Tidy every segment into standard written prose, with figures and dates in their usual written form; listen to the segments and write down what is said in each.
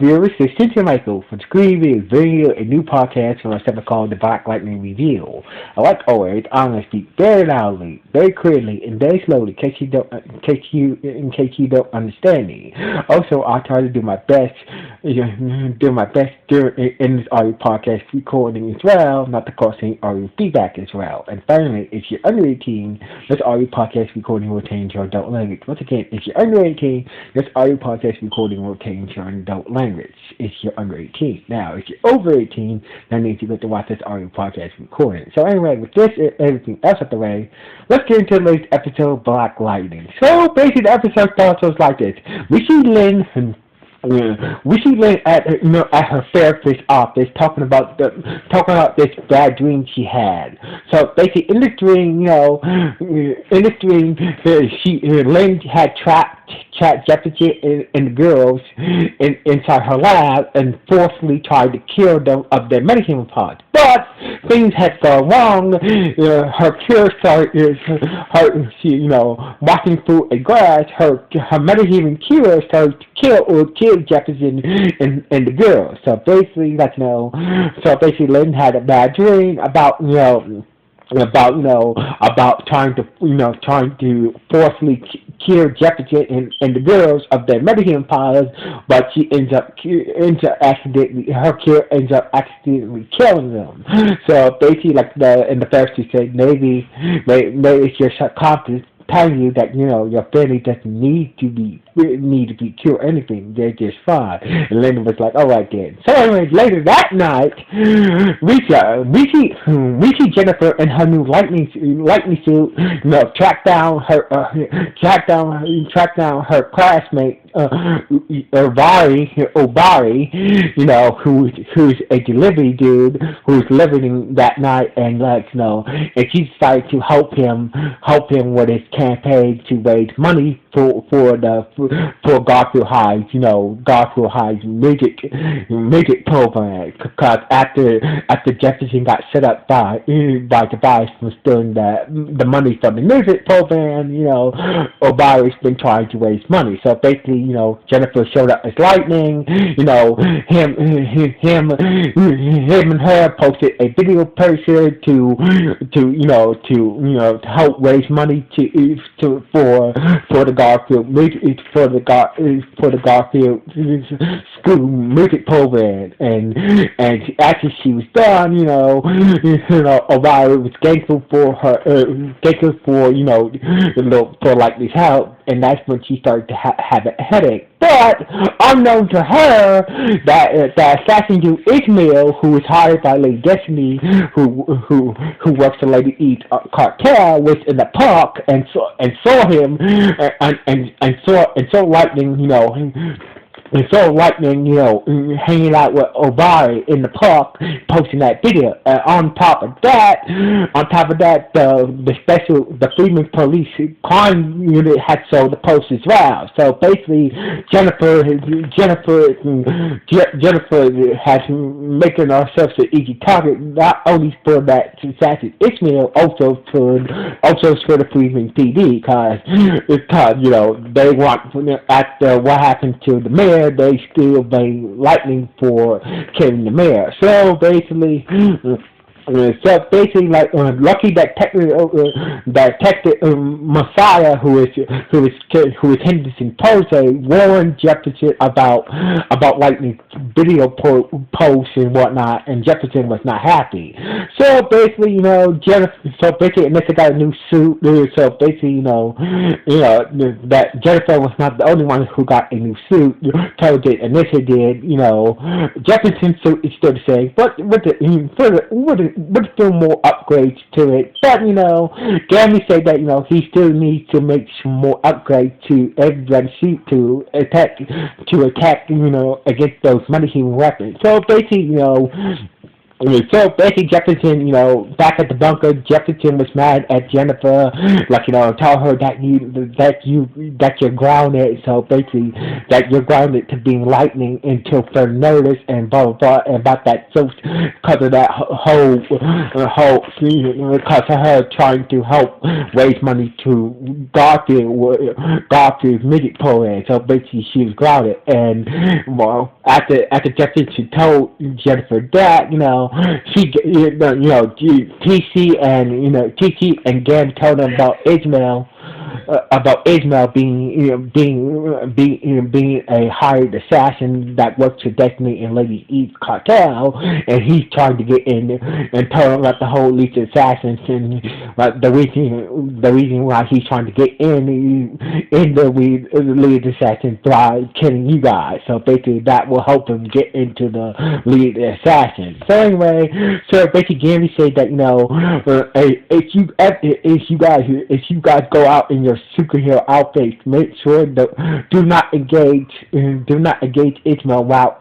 Viewers, this is Cynthia Michael from Screen Video, a new podcast from our segment called The Black Lightning Review. I like always, I'm going to speak very loudly, very clearly, and very slowly in case you don't understand me. Also, I try to do my best, in this audio podcast recording as well, not to cause any audio feedback as well. And finally, if you're under 18, this audio podcast recording will change your adult language. Once again, if you're under 18, this audio podcast recording will change your adult language if you're under 18. Now, if you're over 18, that means you get to watch this audio podcast recording. So anyway, with this and everything else out the way, let's get into the latest episode, Black Lightning. So basically, the episode starts like this. We see Lynn at her therapist's office talking about this bad dream she had. So basically, in this dream, Lynn had trapped ChatGPT and the girls inside her lab and forcibly tried to kill them of their medicine pods. But things had gone wrong. Her cure started, walking through a grass. Her medicine cure started to kill Jefferson and the girls. So basically, Lynn had a bad dream about trying to forcibly cure Jefferson and the girls of their medicine piles, but she ends up accidentally killing them. So basically, in the first, she said, maybe it's your subconscious telling you that your family doesn't need to be cured or anything. They're just fine. And Linda was like, all right then. So anyway, later that night, we see Jennifer in her new lightning suit. Track down her classmate Obari, who's a delivery dude who's living that night, and and she decided to help him with his campaign to raise money for Garfield High's music program. Because after Jefferson got set up by Tobias for stealing the money from the music program, Obari's been trying to raise money. So basically, Jennifer showed up as lightning. Him and her posted a video poster to help raise money for the Garfield school music program. And after she was done, Obari was thankful for this help. And that's when she started to have a headache. But unknown to her, that assassin dude Ishmael, who was hired by Lady Destiny, who works for Lady Eve cartel, was in the park and saw him and saw Lightning, hanging out with Obari in the park, posting that video. On top of that, the Freeman Police crime unit had sold the post as well. So basically, Jennifer has making herself an easy target, not only for that assassin Ishmael, also for the Freeman PD, because they want, after what happened to the mayor, they still blame Lightning for killing the mayor. So basically, lucky detective Messiah, who is Henderson Posey, warned Jefferson about Lightning's video posts and whatnot, and Jefferson was not happy. So basically, Alyssa got a new suit. So basically, that Jennifer was not the only one who got a new suit. So did Alyssa did. Jefferson's suit is still the same, but with still more upgrades to it. But Grammy said that he still needs to make some more upgrades to everybody's suit to attack against those money-human weapons. So basically, Jefferson, back at the bunker, Jefferson was mad at Jennifer, tell her that you're grounded. So basically, that you're grounded to being lightning until further notice, and blah blah blah, and about that. So because of that because of her trying to help raise money to Garfield's music program. So basically, she was grounded, and after Jefferson told Jennifer that, TC and TC and Gam told him about Ismail being being a hired assassin that works for Destiny and Lady Eve's cartel, and he's trying to get in and told him about the whole Leech Assassins and like the reason why he's trying to get in the lead assassin by killing you guys. So basically that will help him get into the lead assassin. So anyway, so basically Gary said that if you guys go out in your superhero outfits, make sure that do not engage Ismail without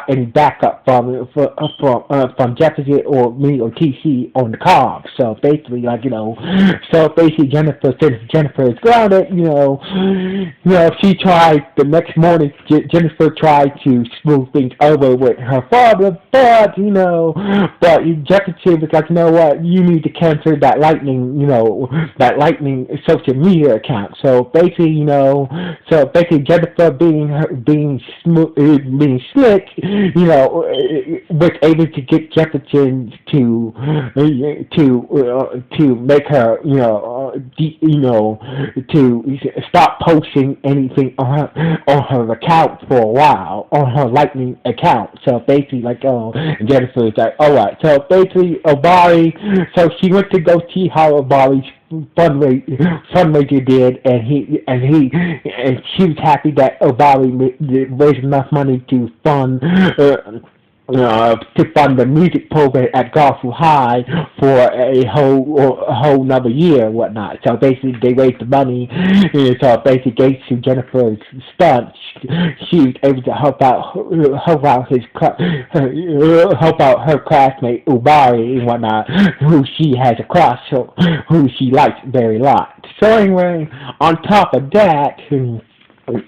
any backup from Jefferson or me or TC on the comms. So basically, Jennifer is grounded. She tried the next morning. Jennifer tried to smooth things over with her father, but Jefferson was like, you know what, you need to cancel that Lightning social media account. So basically, Jennifer being slick, was able to get Jefferson to make her, to stop posting anything on her account for a while, on her Lightning account. So basically, Jennifer was like, all right. So basically, Obari. So she went to go see how Obari's fundraiser did, and she was happy that Obari raised enough money to fund the music program at Garfield High for a whole another year and whatnot. So basically, they raised the money. So basically, thanks to Jennifer's stunts, she was able to help out her classmate Ubari and whatnot, who she has a crush, who she likes very a lot. So anyway, on top of that, when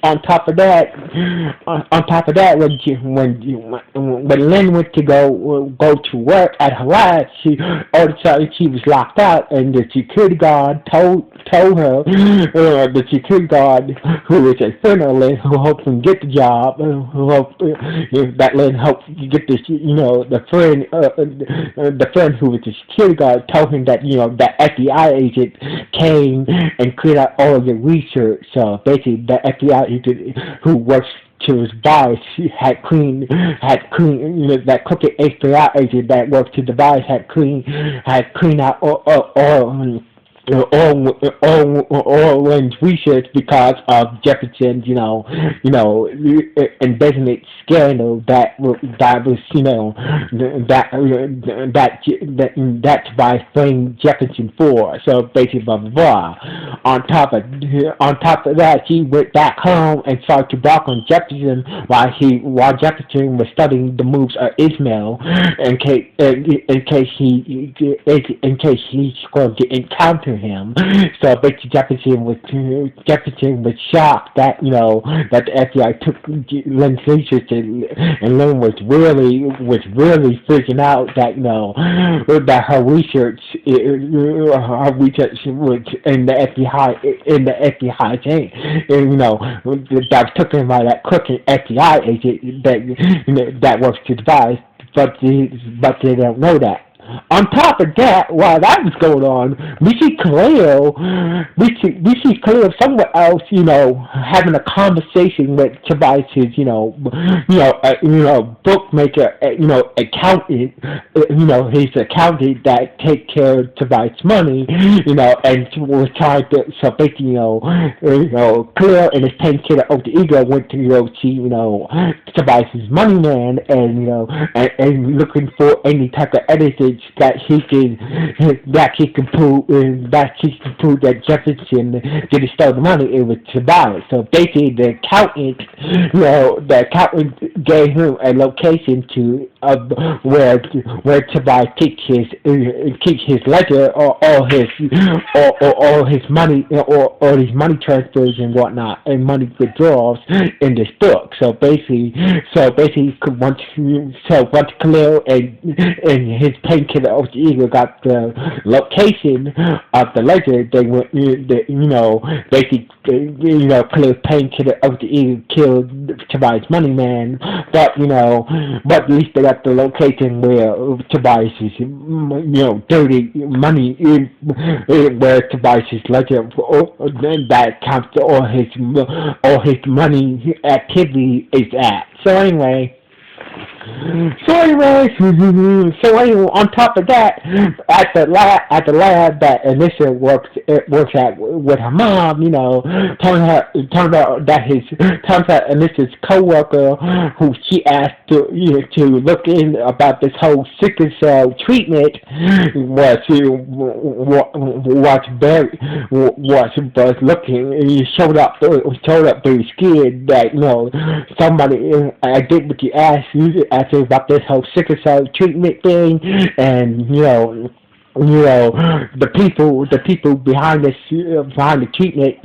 Lynn went to go to work at her lab, all of a sudden she was locked out, and the security guard told her, the security guard, who is a friend of Lynn, who helped him get the job, that Lynn helped get this, the friend who was the security guard told him that that FBI agent came and cleared out all of the research. So basically, the FBI agent who works to his bias had clean that crooked FBI agent that works to the bias had clean out all Lynn's research because of Jefferson's embezzlement scandal that Tobias blamed Jefferson for. So basically, blah blah blah. On top of that, she went back home and started to bark on Jefferson while Jefferson was studying the moves of Ismail in case he's going to encounter him. So basically, Jefferson was shocked that that the FBI took Lynn's research, and Lynn was really freaking out that that her research was in the FBI chain, and that was taken by that crooked FBI agent that works to devise, but they don't know that. On top of that, while that was going on, we see Khalil somewhere else, having a conversation with Tobias's, bookmaker, accountant, his accountant that take care of Tobias' money, and was trying to, so basically, Khalil and his 10 kid alter ego went to go see, Tobias's money man, and looking for any type of editing that he can prove that Jefferson didn't steal the money. It was Tobias. So basically, the accountant gave him a location where Tobias keeps his ledger or all his money or his money transfers and whatnot and money withdrawals in this book. So basically, once Khalil and his pay Painkiller Alter Ego got the location of the ledger. They went, basically, clear Painkiller Alter Ego killed Tobias Money Man, but at least they got the location where Tobias's, dirty money, where Tobias's ledger, that counts all his money activity is at. So anyway, on top of that, at the lab that Anisha works at with her mom, turns out Anisha's coworker, who she asked to look in about this whole sickle cell treatment, was looking. He showed up very scared that somebody. I did what you asked. Asking about this whole sickle cell treatment thing, and the people behind this behind the treatment,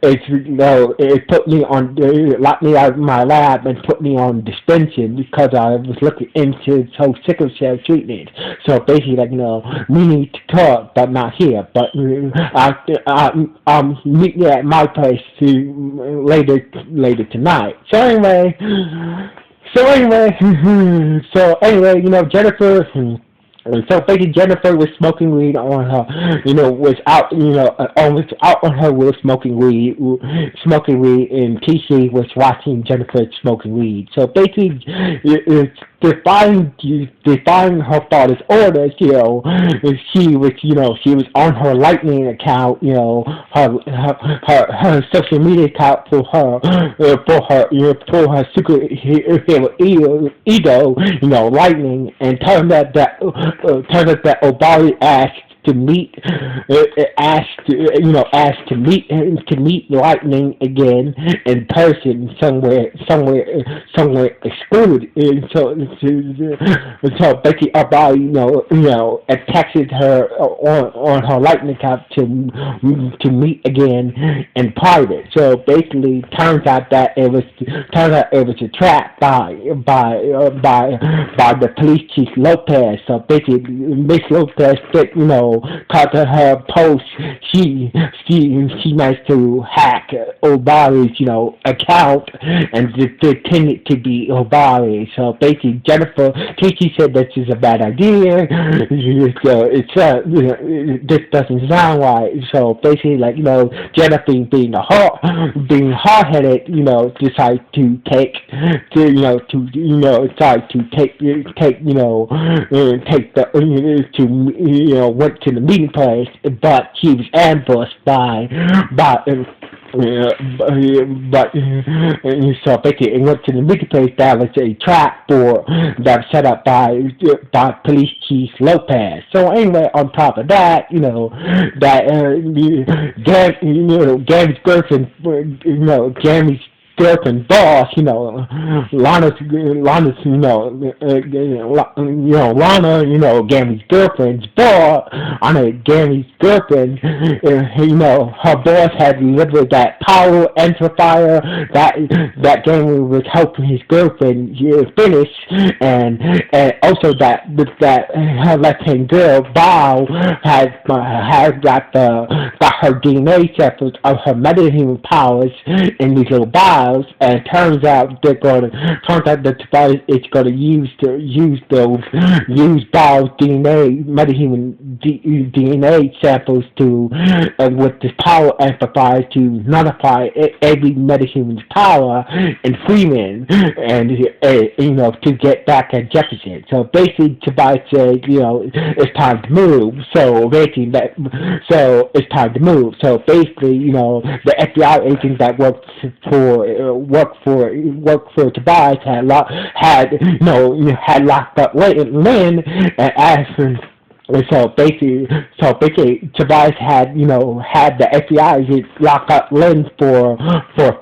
it put me on locked me out of my lab and put me on suspension because I was looking into this whole sickle cell treatment. So basically, we need to talk, but not here. But I'll meet you at my place later tonight. So anyway, Jennifer. So basically, Jennifer was smoking weed on her, was out, almost out on her with smoking weed, and TC was watching Jennifer smoking weed. So basically, it's defying her father's orders. She was on her Lightning account, her social media account for her superhero ego, Lightning, and turned out that Obari asked to meet Lightning again in person somewhere excluded. And so Becky Obari texted her on her Lightning account to meet again in private. So basically, turns out it was a trap by the police chief Lopez. So basically, Miss Lopez caught her post. She managed to hack Obari's account and pretended to be Obari. So basically, Jennifer Kiki said this is a bad idea. This doesn't sound right. So basically, Jennifer being hard-headed, decided to take went to the meeting place, but she was ambushed by so basically it went to the meeting place. That was a trap that was set up by police chief Lopez. So anyway, on top of that, Gary's girlfriend, Gary's girlfriend boss, Lana's, Lana, Gary's girlfriend's boss, Gary's girlfriend, her boss had delivered that power amplifier that Gary was helping his girlfriend finish, and also that her left-hand girl, Bao, has got her DNA samples of her metahuman powers in these little vials. And it turns out that Tobias is going to use Bow's DNA, metahuman DNA samples with this power amplifier to nullify every metahuman's power in Freeman, and to get back at Jefferson. So basically, Tobias said, it's time to move. So basically, it's time to move. So basically, the FBI agents that worked for Tobias had locked up Lynn and asked him. So basically, Tobias had the FBI lock up Lynn for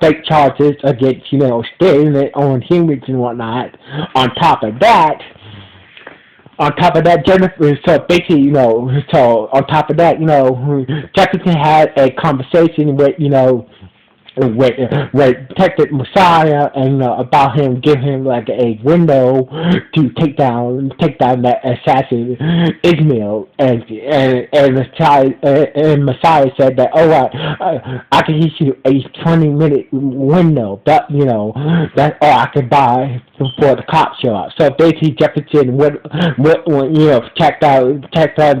fake charges against stealing it on humans and whatnot. On top of that, Jennifer. So basically, Jefferson had a conversation with with Detective Messiah, and about him giving him like a window to take down that assassin Ishmael, and Messiah said that, all right, I can give you a 20-minute window, but that's all I can buy before the cops show up. So basically Jefferson checked out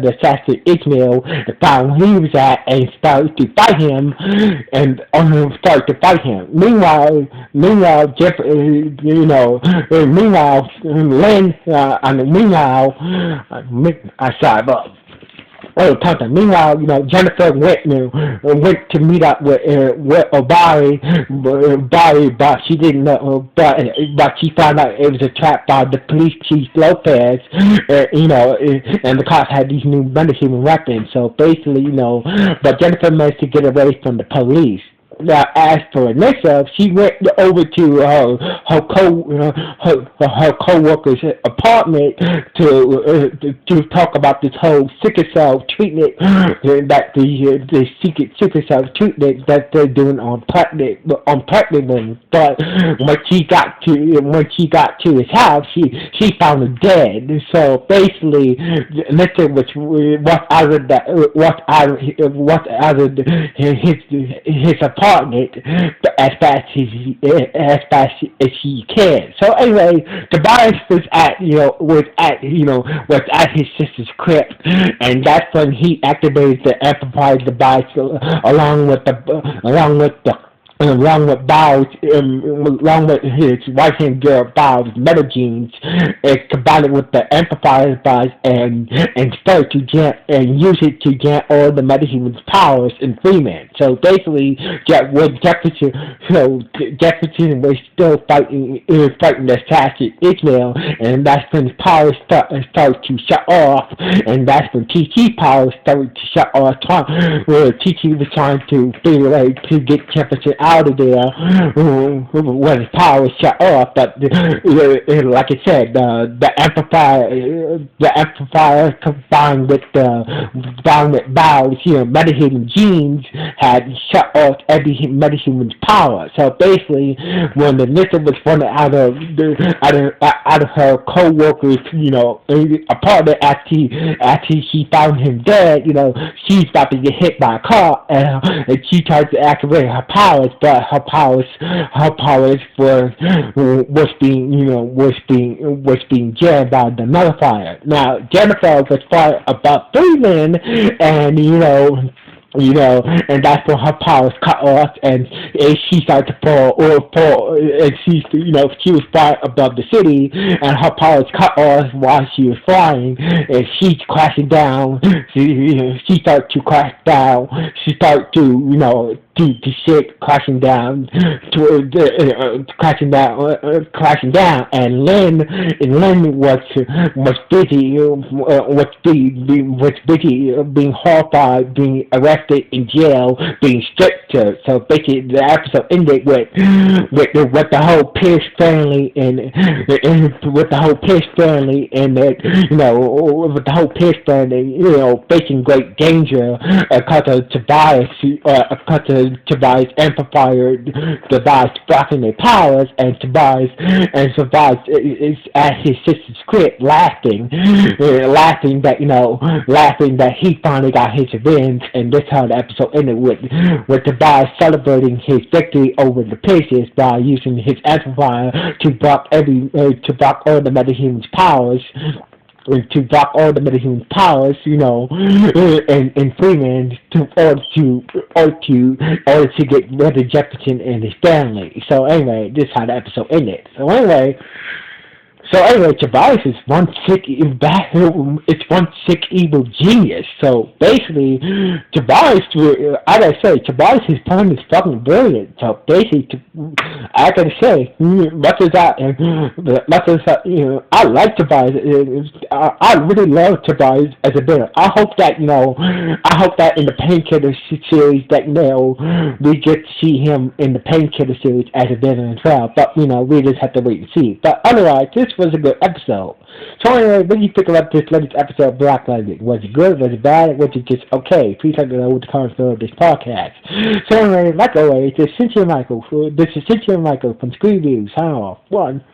the assassin Ishmael, found where he was at, and started to fight him, and started to fight him. Meanwhile, Jeff, meanwhile, Lynn, sorry, but. Meanwhile, Jennifer went to meet up with Barry, but she didn't know, but she found out it was a trap by the police chief Lopez, and the cops had these new human weapons. So basically, but Jennifer managed to get away from the police. Now, as for Anissa, she went over to her co-worker's apartment to talk about this whole sickle cell treatment that the secret sickle cell treatment that they're doing on pregnant women. But when she got to his house, she found him dead. So basically, Anissa was out of his apartment as fast as she can. So anyway, Tobias was at his sister's crib, and that's when he activated the amplified device along with his right-hand girl Bow's metagenes, combined with the amplifier device, and start to use it to get all the metahuman's powers in Freeman. So basically, Jefferson was still fighting the assassin Ishmael, and that's when his powers started to shut off, and that's when TT powers started to shut off. TT was trying to figure a way to get Jefferson out of there when his power was shut off, but like I said, the amplifier combined with Bow's metahuman genes had shut off every metahuman's power. So basically, when the Nissa was running out of her co-worker's apartment after she found him dead, she's about to get hit by a car, and she tried to activate her powers, but her powers was being jammed by the nullifier. Now Jennifer was fighting about Freeman, and and that's when her powers cut off, and she started to fall, and she was flying above the city, and her powers cut off while she was flying, and she's crashing down. She started to crash down. She started to to shit crashing down, and Lynn was busy being horrified, being arrested in jail, being stripped. So basically, the episode ended with the whole Pierce family and with the whole Pierce family facing great danger because of Tobias amplifier device blocking their powers, and Tobias is at his sister's crib laughing that he finally got his revenge. And this how the episode ended with Tobias celebrating his victory over the Pierces by using his amplifier to block all the metahuman's powers. And Freeman in order to get rid of Jefferson and his family. So anyway, this is how the episode ended. So anyway, Tobias is one sick evil genius. So basically, Tobias his plan is fucking brilliant. So basically, I gotta say, I like Tobias. I really love Tobias as a villain. I hope that in the Painkiller series that we get to see him in the Painkiller series as a villain as well. But we just have to wait and see. But otherwise, this was a good episode. So anyway, what do you think about this latest episode of Black Lightning? Was it good? Was it bad? Was it just okay? Please let me know what the comments below of this podcast. So anyway, like always, this is Cynthia Michael from Screen Views. Sign off. One.